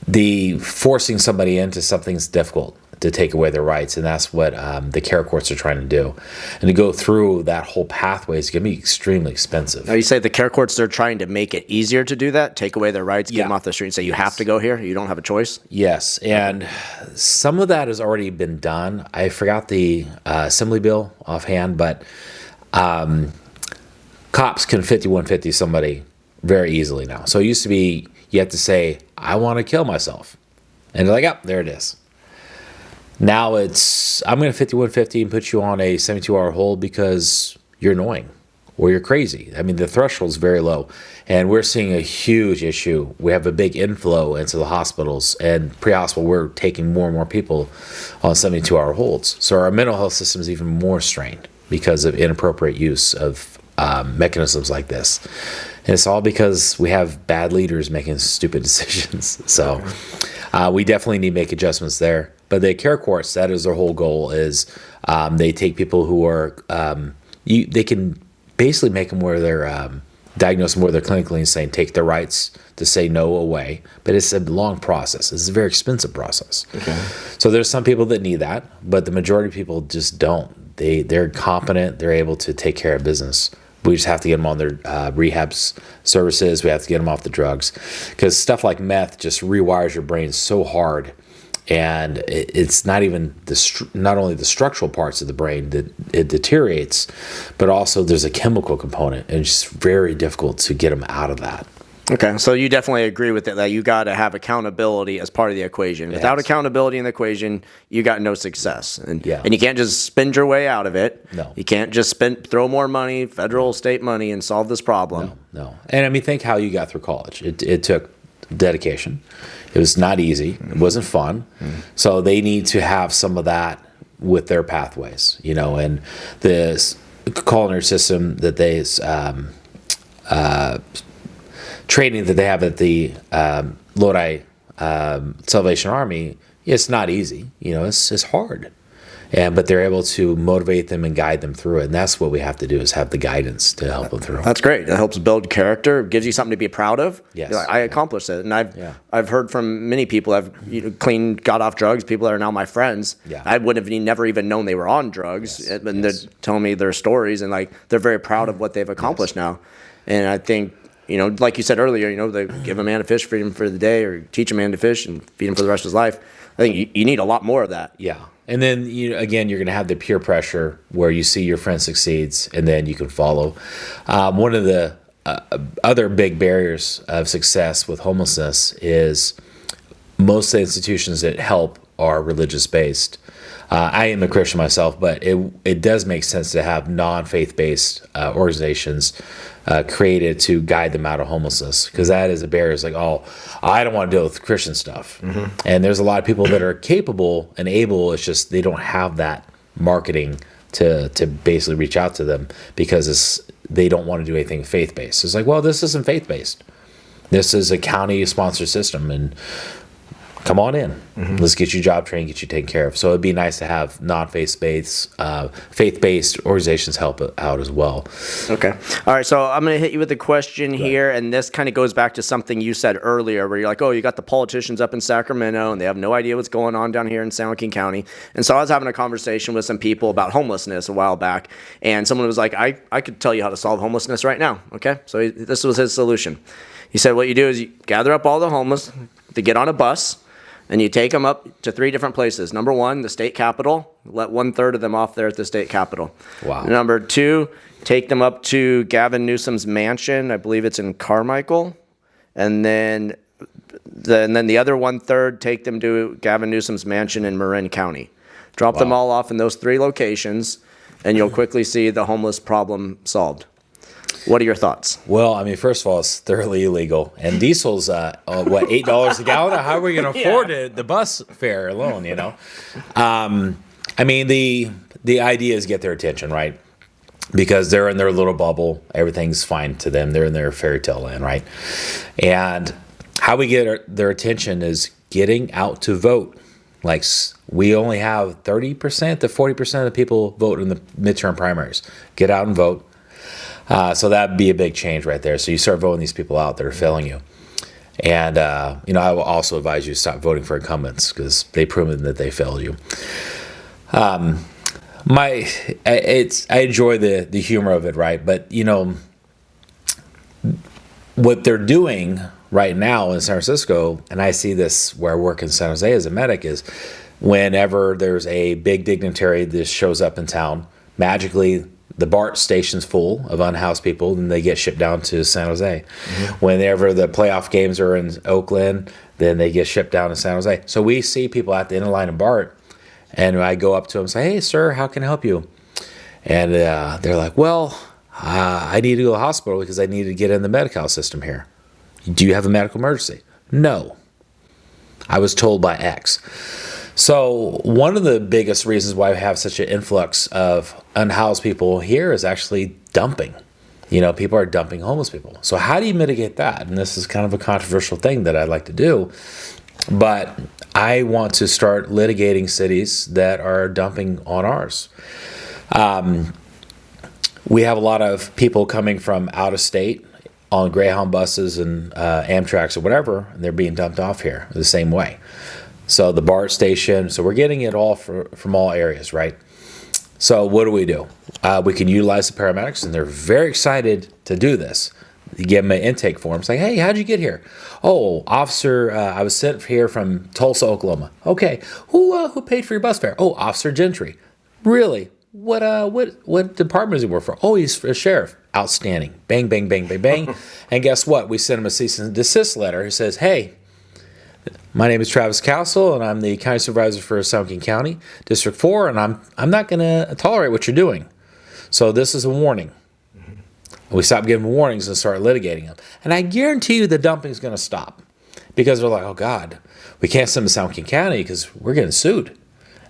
The forcing somebody into something's difficult to take away their rights, and that's what the care courts are trying to do. And to go through that whole pathway is going to be extremely expensive. Now, you say the care courts, they're trying to make it easier to do that, take away their rights, get them off the street, and say you have to go here, you don't have a choice? Yes, and some of that has already been done. I forgot the assembly bill offhand, but cops can 5150 somebody very easily now. So it used to be you have to say, I want to kill myself. And they're like, oh, there it is. Now it's, I'm going to 5150 and put you on a 72-hour hold because you're annoying or you're crazy. I mean, the threshold's very low. And we're seeing a huge issue. We have a big inflow into the hospitals. And pre-hospital, we're taking more and more people on 72-hour holds. So our mental health system is even more strained because of inappropriate use of mechanisms like this. And it's all because we have bad leaders making stupid decisions. So we definitely need to make adjustments there. But the care courts, that is their whole goal, is they take people who are, they can basically make them where they're, diagnose them where they're clinically insane, take their rights to say no away. But it's a long process. It's a very expensive process. Okay. So there's some people that need that, but the majority of people just don't. They're competent. They're able to take care of business. We just have to get them on their rehab services. We have to get them off the drugs, because stuff like meth just rewires your brain so hard, and it's not even not only the structural parts of the brain that it deteriorates, but also there's a chemical component, and it's just very difficult to get them out of that. Okay, so you definitely agree with it that you got to have accountability as part of the equation. Without accountability in the equation, you got no success, and you can't just spend your way out of it. No, you can't just throw more money, federal, state money, and solve this problem. No. And I mean, think how you got through college. It took dedication. It was not easy. It wasn't fun. So they need to have some of that with their pathways, and the culinary system that they training that they have at the Lodi Salvation Army, it's not easy. It's hard. But they're able to motivate them and guide them through it. And that's what we have to do, is have the guidance to help them through. That's great. It helps build character. It gives you something to be proud of. Yes. You're like, I accomplished it. And I've heard from many people I've got off drugs, people that are now my friends. Yeah. I would have never even known they were on drugs. Yes. And they're telling me their stories, and they're very proud of what they've accomplished now. And I think, like you said earlier, they give a man a fish, feed him for the day, or teach a man to fish and feed him for the rest of his life. I think you need a lot more of that. Yeah. And then, again, you're going to have the peer pressure where you see your friend succeeds, and then you can follow. One of the other big barriers of success with homelessness is most of the institutions that help are religious-based. I am a Christian myself, but it does make sense to have non-faith-based organizations created to guide them out of homelessness, because that is a barrier. It's like, oh, I don't want to deal with Christian stuff. And there's a lot of people that are capable and able. It's just they don't have that marketing to basically reach out to them, because they don't want to do anything faith-based. It's like, well, this isn't faith-based. This is a county-sponsored system, and come on in. Let's get you job trained, get you taken care of. So it'd be nice to have non-faith-based, faith-based organizations help out as well. Okay. All right. So I'm going to hit you with a question here, and this kind of goes back to something you said earlier, where you're like, oh, you got the politicians up in Sacramento, and they have no idea what's going on down here in San Joaquin County. And so I was having a conversation with some people about homelessness a while back, and someone was like, I could tell you how to solve homelessness right now. Okay. So this was his solution. He said, what you do is you gather up all the homeless, they get on a bus, and you take them up to 3 different places. Number 1, the state capitol. Let 1/3 of them off there at the state capitol. Wow. Number 2, take them up to Gavin Newsom's mansion. I believe it's in Carmichael. And then the other 1/3, take them to Gavin Newsom's mansion in Marin County. Drop them all off in those 3 locations, and you'll quickly see the homeless problem solved. What are your thoughts? Well, I mean, first of all, it's thoroughly illegal. And diesel's, $8 a gallon? How are we going to afford it? The bus fare alone, I mean, the idea is get their attention, right? because they're in their little bubble. Everything's fine to them. They're in their fairy tale land, right? And how we get their attention is getting out to vote. Like, we only have 30% to 40% of the people vote in the midterm primaries. Get out and vote. So that'd be a big change right there. So you start voting these people out that are failing you. And, I will also advise you to stop voting for incumbents because they've proven that they failed you. I enjoy the humor of it, right? But, what they're doing right now in San Francisco, and I see this where I work in San Jose as a medic, is whenever there's a big dignitary that shows up in town, magically the BART station's full of unhoused people, and they get shipped down to San Jose. Mm-hmm. Whenever the playoff games are in Oakland, then they get shipped down to San Jose. So we see people at the end of line of BART, and I go up to them and say, "Hey, sir, how can I help you?" And they're like, "Well, I need to go to the hospital because I need to get in the Medi-Cal system here." "Do you have a medical emergency?" "No. I was told by X." So one of the biggest reasons why we have such an influx of unhoused people here is actually dumping. People are dumping homeless people. So how do you mitigate that? And this is kind of a controversial thing that I'd like to do. But I want to start litigating cities that are dumping on ours. We have a lot of people coming from out of state on Greyhound buses and Amtrak's or whatever, and they're being dumped off here the same way. So the BART station, so we're getting it all from all areas, right? So what do? We can utilize the paramedics, and they're very excited to do this. You give them an intake form. It's like, "Hey, how'd you get here?" "Oh, officer, I was sent here from Tulsa, Oklahoma." "Okay, who paid for your bus fare?" "Oh, Officer Gentry." "Really? What department does he work for?" "Oh, he's a sheriff." "Outstanding." Bang, bang, bang, bang, bang. And guess what? We sent him a cease and desist letter. He says, "Hey, my name is Travis Castle, and I'm the county supervisor for San Joaquin County, District 4, and I'm not going to tolerate what you're doing. So this is a warning." And we stop giving warnings and start litigating them. And I guarantee you the dumping is going to stop because they're like, "Oh, God, we can't send them to San Joaquin County because we're getting sued."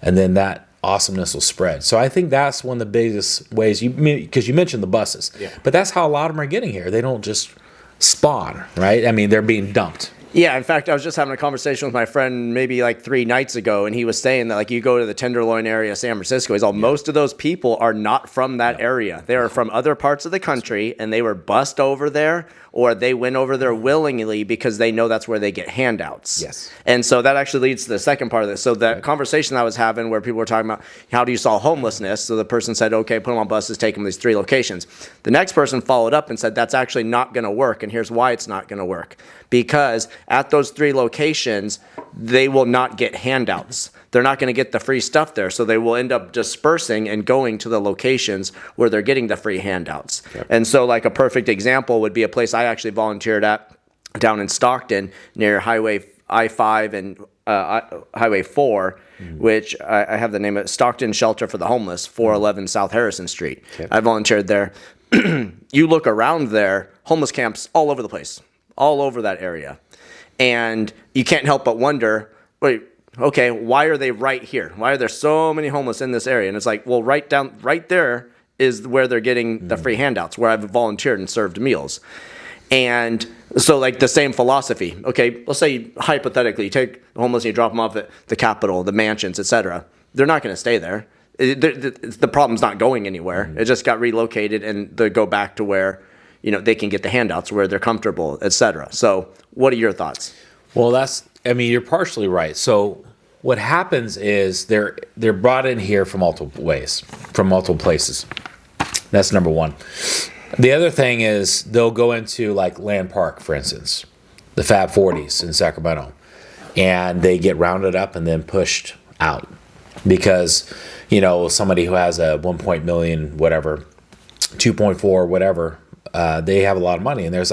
And then that awesomeness will spread. So I think that's one of the biggest ways, because you mentioned the buses. Yeah. But that's how a lot of them are getting here. They don't just spawn, right? I mean, they're being dumped. Yeah, in fact, I was just having a conversation with my friend maybe like 3 nights ago, and he was saying that, like, you go to the Tenderloin area of San Francisco, most of those people are not from that area. They are from other parts of the country, and they were bussed over there, or they went over there willingly because they know that's where they get handouts. Yes. And so that actually leads to the second part of this. So that conversation I was having where people were talking about how do you solve homelessness? So the person said, "Okay, put them on buses, take them to these 3 locations." The next person followed up and said, "That's actually not going to work, and here's why it's not going to work. Because at those 3 locations, they will not get handouts. They're not going to get the free stuff there, so they will end up dispersing and going to the locations where they're getting the free handouts." Yep. And so, like, a perfect example would be a place I actually volunteered at down in Stockton near Highway I-5 and Highway 4, which I have the name of Stockton Shelter for the Homeless, 411 South Harrison Street. Okay. I volunteered there. You look around there, homeless camps all over the place, all over that area. And you can't help but wonder, wait, okay, why are they right here? Why are there so many homeless in this area? And it's like, well, right there is where they're getting the free handouts, where I've volunteered and served meals. And so, like, the same philosophy. Okay, let's say hypothetically you take the homeless and you drop them off at the Capitol, the mansions, etc. They're not going to stay there. The problem's not going anywhere. It just got relocated, and they go back to where they can get the handouts, where they're comfortable, etc. So what are your thoughts? Well, you're partially right. So what happens is they're brought in here from multiple ways, from multiple places. That's number one. The other thing is they'll go into, like, Land Park, for instance, the Fab 40s in Sacramento, and they get rounded up and then pushed out because, somebody who has a 1 million, whatever, 2.4, whatever, they have a lot of money, and there's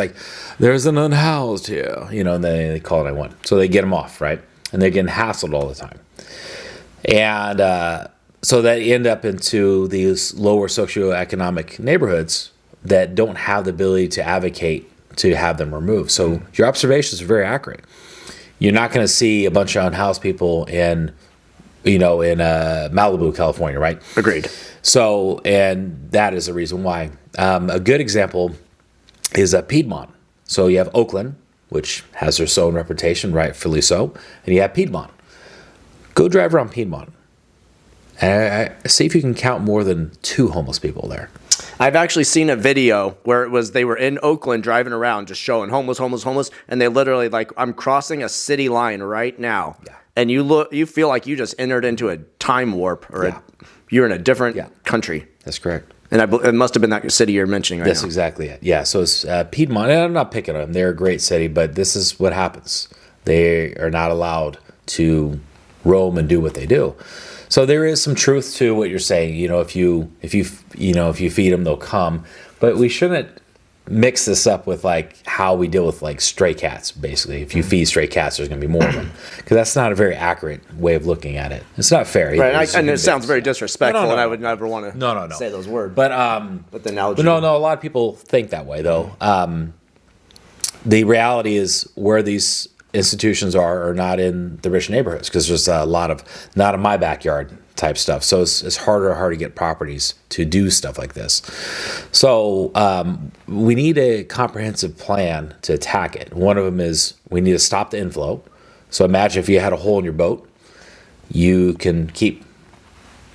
an unhoused here, and they call it 911. So they get them off, right? And they're getting hassled all the time. And so they end up into these lower socioeconomic neighborhoods that don't have the ability to advocate to have them removed. So your observations are very accurate. You're not going to see a bunch of unhoused people in in Malibu, California, right? Agreed. So, and that is the reason why. A good example is Piedmont. So you have Oakland, which has their own reputation, rightfully so, and you have Piedmont. Go drive around Piedmont and see if you can count more than 2 homeless people there. I've actually seen a video where they were in Oakland driving around just showing homeless, and they literally I'm crossing a city line right now. Yeah. And you feel like you just entered into a time warp or you're in a different country. That's correct. And it must have been that city you're mentioning right now. That's exactly it. Yeah, so it's Piedmont, and I'm not picking on them. They're a great city, but this is what happens. They are not allowed to roam and do what they do. So there is some truth to what you're saying. If you feed them, they'll come. But we shouldn't mix this up with how we deal with stray cats. Basically, if you feed stray cats, there's going to be more of them, because that's not a very accurate way of looking at it. It's not fair. Right, and it sounds very disrespectful, and I would never want to no. say those words. But the analogy. No. A lot of people think that way, though. The reality is where these institutions are not in the rich neighborhoods, because there's a lot of not in my backyard type stuff. So it's harder and harder to get properties to do stuff like this. So we need a comprehensive plan to attack it. One of them is we need to stop the inflow. So imagine if you had a hole in your boat, you can keep,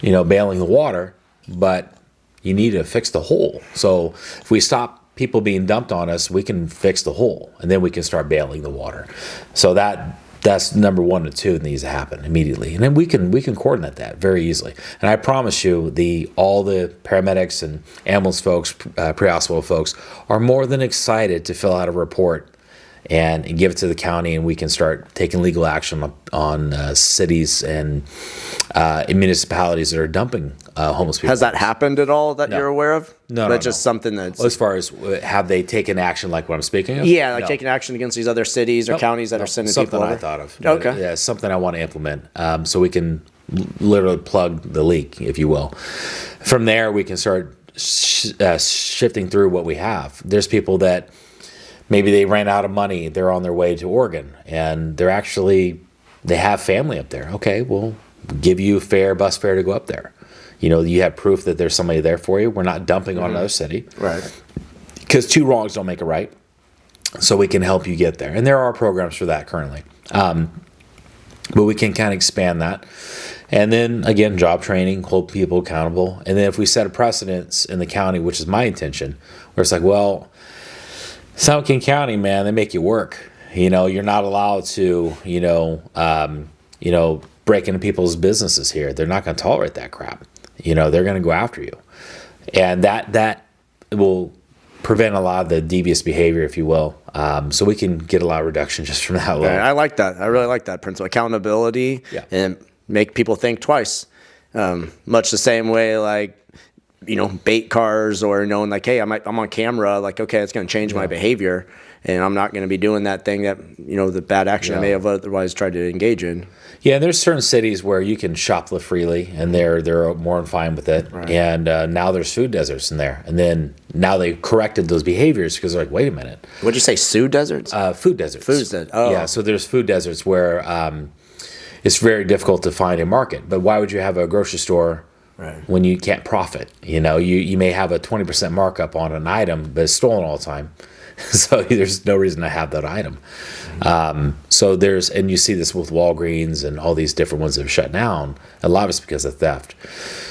bailing the water, but you need to fix the hole. So if we stop people being dumped on us, we can fix the hole, and then we can start bailing the water. So that's number 1 and 2 that needs to happen immediately, and then we can coordinate that very easily. And I promise you, all the paramedics and ambulance folks, pre-hospital folks, are more than excited to fill out a report and give it to the county, and we can start taking legal action on cities and municipalities that are dumping homeless people. Has that happened at all that you're aware of? No, That's just something that's... Well, as far as have they taken action like what I'm speaking of? Yeah, No. taking action against these other cities or counties that are sending people over. Something I thought of. Okay. Yeah, something I want to implement, so we can literally plug the leak, if you will. From there, we can start shifting through what we have. There's people that maybe they ran out of money. They're on their way to Oregon, and they have family up there. Okay, we'll give you bus fare to go up there. You have proof that there's somebody there for you. We're not dumping on another city. Right. Because 2 wrongs don't make a right. So we can help you get there. And there are programs for that currently. But we can kind of expand that. And then, again, job training, hold people accountable. And then if we set a precedence in the county, which is my intention, where it's well, San Joaquin County, man, they make you work. You're not allowed to, break into people's businesses here. They're not going to tolerate that crap. They're going to go after you. And that will prevent a lot of the devious behavior, if you will. So we can get a lot of reduction just from that alone. I like that. I really like that principle. Accountability and make people think twice. Much the same way, bait cars or knowing hey, I'm on camera, okay, it's going to change my behavior, and I'm not going to be doing that thing that, the bad action I may have otherwise tried to engage in. Yeah, there's certain cities where you can shoplift freely, and they're more than fine with it. Right. And now there's food deserts in there. And then now they corrected those behaviors because they're wait a minute. What'd you say, food deserts? Food deserts. Food deserts. Oh. Yeah, so there's food deserts where it's very difficult to find a market. But why would you have a grocery store when you can't profit? You may have a 20% markup on an item, but it's stolen all the time. So there's no reason to have that item. And you see this with Walgreens and all these different ones that have shut down. A lot of it's because of theft.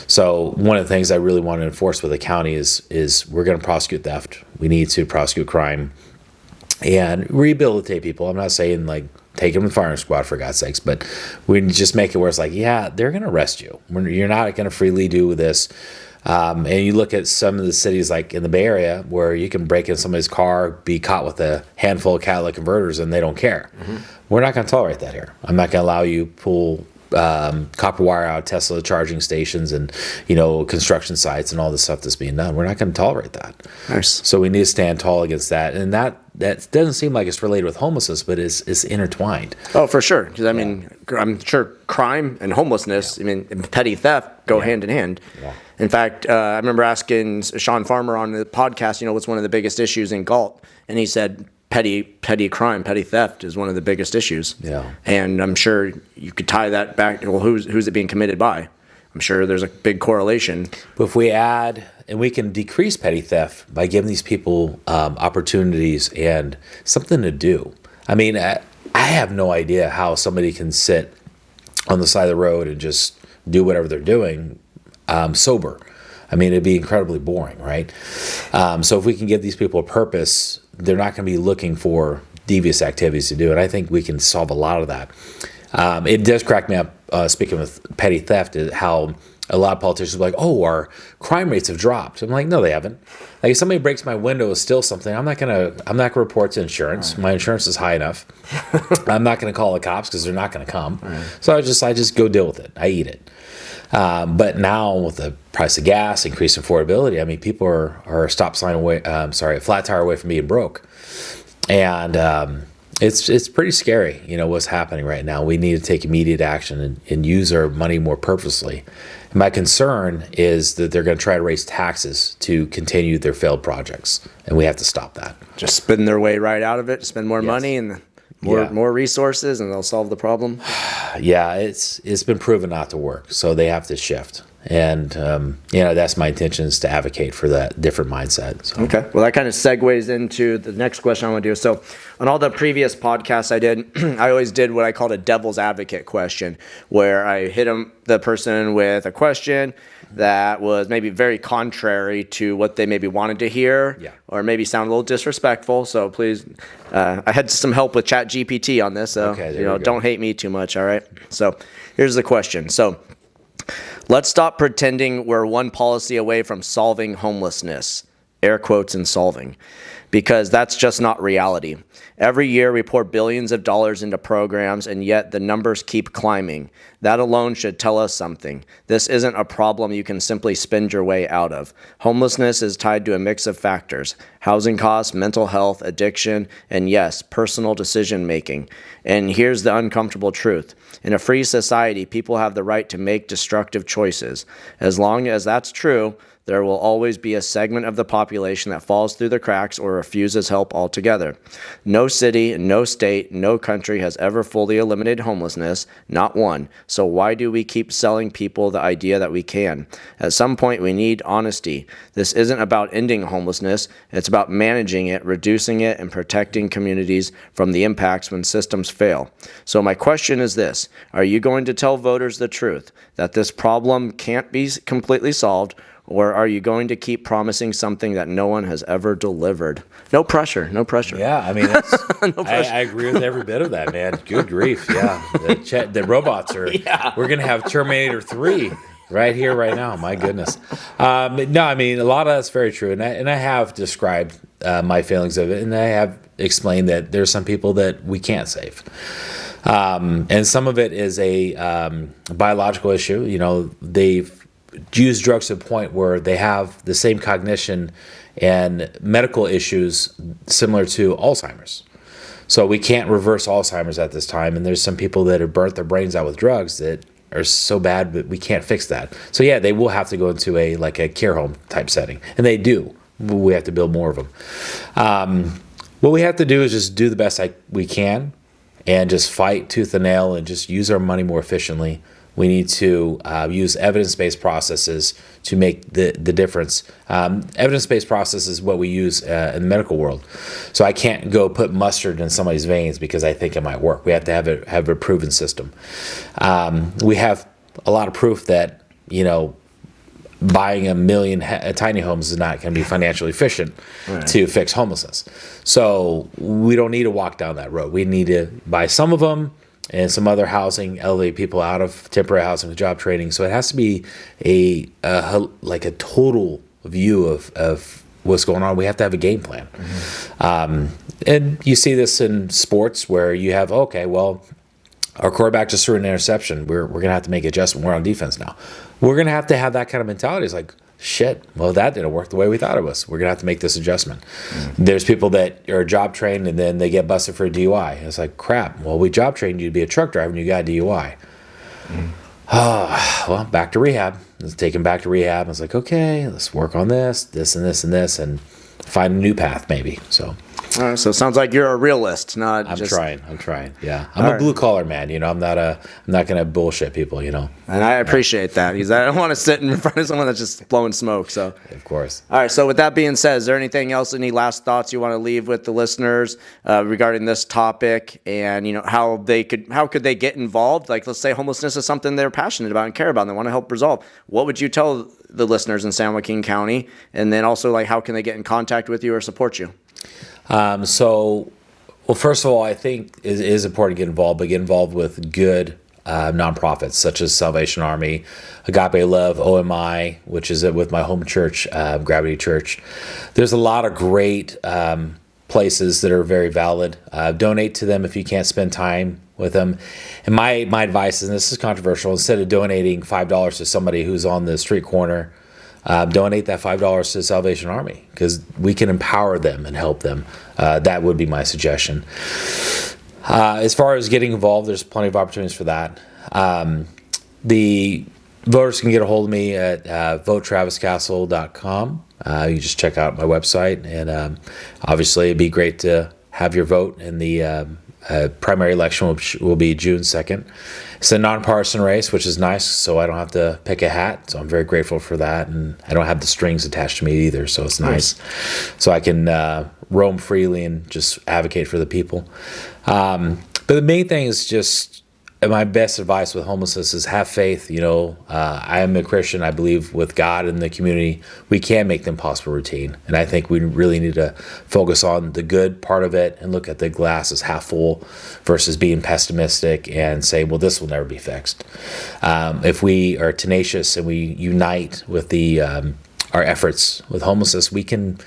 So one of the things I really want to enforce with the county is we're going to prosecute theft. We need to prosecute crime and rehabilitate people. I'm not saying take them to the firing squad, for God's sakes, but we just make it where it's they're going to arrest you. You're not going to freely do this. And you look at some of the cities in the Bay Area where you can break in somebody's car, be caught with a handful of catalytic converters, and they don't care. Mm-hmm. We're not going to tolerate that here. I'm not going to allow you pull copper wire out of Tesla charging stations and construction sites and all the stuff that's being done. We're not going to tolerate that. Nice. So we need to stand tall against that, and that doesn't seem like it's related with homelessness, but it's intertwined. Oh, for sure. Because I'm sure crime and homelessness, and petty theft go hand in hand. Yeah. In fact, I remember asking Sean Farmer on the podcast, what's one of the biggest issues in Galt, and he said petty crime, petty theft is one of the biggest issues. Yeah. And I'm sure you could tie that back. Well, who's it being committed by? I'm sure there's a big correlation. But if we add, and we can decrease petty theft by giving these people opportunities and something to do. I mean, I have no idea how somebody can sit on the side of the road and just do whatever they're doing sober. I mean, it'd be incredibly boring, right? So if we can give these people a purpose, they're not going to be looking for devious activities to do. And I think we can solve a lot of that. It does crack me up, speaking with petty theft, is how a lot of politicians are like, oh, our crime rates have dropped. I'm like, no, they haven't. Like, if somebody breaks my window and steals something, I'm not gonna report to insurance. Right. My insurance is high enough. I'm not gonna call the cops because they're not gonna come. Right. So I just go deal with it. I eat it. But now with the price of gas, increased affordability, I mean, people are a flat tire away from being broke. And it's pretty scary, what's happening right now. We need to take immediate action and use our money more purposely. And my concern is that they're going to try to raise taxes to continue their failed projects, and we have to stop that. Just spin their way right out of it, spend more money and more resources, and they'll solve the problem. Yeah, it's been proven not to work, so they have to shift. And, that's my intention, is to advocate for that different mindset. So. Okay. Well, that kind of segues into the next question I want to do. So on all the previous podcasts I did, I always did what I called a devil's advocate question, where I hit the person with a question that was maybe very contrary to what they maybe wanted to hear, or maybe sound a little disrespectful. So please, I had some help with ChatGPT on this, so don't hate me too much. All right. So here's the question. So let's stop pretending we're one policy away from solving homelessness, air quotes in solving, because that's just not reality. Every year we pour billions of dollars into programs, and yet the numbers keep climbing. That alone should tell us something. This isn't a problem you can simply spend your way out of. Homelessness is tied to a mix of factors: housing costs, mental health, addiction, and yes, personal decision making. And here's the uncomfortable truth. In a free society, people have the right to make destructive choices. As long as that's true, there will always be a segment of the population that falls through the cracks or refuses help altogether. No city, no state, no country has ever fully eliminated homelessness, not one. So why do we keep selling people the idea that we can? At some point, we need honesty. This isn't about ending homelessness. It's about managing it, reducing it, and protecting communities from the impacts when systems fail. So my question is this: are you going to tell voters the truth, that this problem can't be completely solved? Or are you going to keep promising something that no one has ever delivered? No pressure. Yeah, I mean, I agree with every bit of that, man. Good grief, yeah. The robots are, we're going to have Terminator 3 right here, right now. My goodness. No, I mean, a lot of that's very true. And I have described my feelings of it, and I have explained that there's some people that we can't save. And some of it is a biological issue. They've use drugs to the point where they have the same cognition and medical issues similar to Alzheimer's. So we can't reverse Alzheimer's at this time, and there's some people that have burnt their brains out with drugs that are so bad, but we can't fix that. So yeah, they will have to go into a care home type setting, and they do. We have to build more of them. What we have to do is just do the best we can, and just fight tooth and nail, and just use our money more efficiently. We need to use evidence-based processes to make the difference. Evidence-based process is what we use in the medical world. So I can't go put mustard in somebody's veins because I think it might work. We have to have a proven system. We have a lot of proof that, buying a million tiny homes is not going to be financially efficient to fix homelessness. So we don't need to walk down that road. We need to buy some of them, and some other housing, elevate people out of temporary housing with job training. So it has to be a total view of what's going on. We have to have a game plan. Mm-hmm. And you see this in sports where you have, our quarterback just threw an interception. We're going to have to make an adjustment. We're on defense now. We're going to have that kind of mentality. It's like, shit, well, that didn't work the way we thought it was. We're going to have to make this adjustment. Mm-hmm. There's people that are job trained and then they get busted for a DUI. It's like, crap, well, we job trained you to be a truck driver and you got a DUI. Mm-hmm. Well, back to rehab. Let's take him back to rehab. It's like, okay, let's work on this, and find a new path maybe. So All right, so it sounds like you're a realist, not I'm just. trying. Yeah. I'm a blue collar man, I'm not going to bullshit people, And I appreciate that because I don't want to sit in front of someone that's just blowing smoke. So, Of course. all right. So, with that being said, is there anything else, any last thoughts you want to leave with the listeners regarding this topic, and how could they get involved? Like, let's say homelessness is something they're passionate about and care about, and they want to help resolve. What would you tell the listeners in San Joaquin County, and then also like how can they get in contact with you or support you? Well, first of all, I think it is important to get involved, but get involved with good nonprofits such as Salvation Army, Agape Love, OMI, which is with my home church, Gravity Church. There's a lot of great places that are very valid. Donate to them if you can't spend time with them. And my advice, and this is controversial, instead of donating $5 to somebody who's on the street corner, donate that $5 to Salvation Army because we can empower them and help them. That would be my suggestion. As far as getting involved, there's plenty of opportunities for that. The voters can get a hold of me at votetraviscastle.com. You just check out my website, and obviously it'd be great to have your vote in the primary election will be June 2nd. It's a nonpartisan race, which is nice, so I don't have to pick a hat. So I'm very grateful for that, and I don't have the strings attached to me either, so it's nice. So I can roam freely and just advocate for the people. But the main thing is just my best advice with homelessness is have faith. I am a Christian. I believe with God and the community, we can make the impossible routine. And I think we really need to focus on the good part of it and look at the glass as half full versus being pessimistic and say, well, this will never be fixed. If we are tenacious and we unite with our efforts with homelessness, we can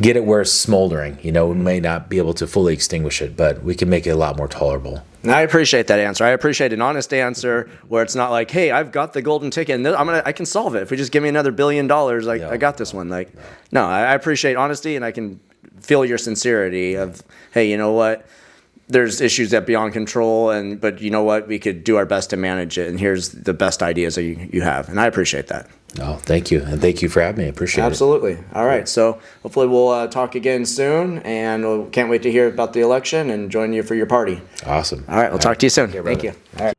get it where it's smoldering. We may not be able to fully extinguish it, but we can make it a lot more tolerable. And I appreciate that answer. I appreciate an honest answer where it's not like, hey, I've got the golden ticket and I can solve it. If we just give me another $1 billion, I got this one. No, I appreciate honesty, and I can feel your sincerity of, hey, you know what? There's issues that beyond control, but you know what? We could do our best to manage it, and here's the best ideas that you have, and I appreciate that. Oh, thank you, and thank you for having me. I appreciate it. Absolutely. All right, so hopefully we'll talk again soon, and can't wait to hear about the election and join you for your party. Awesome. All right, we'll talk to you soon. Thank you. All right.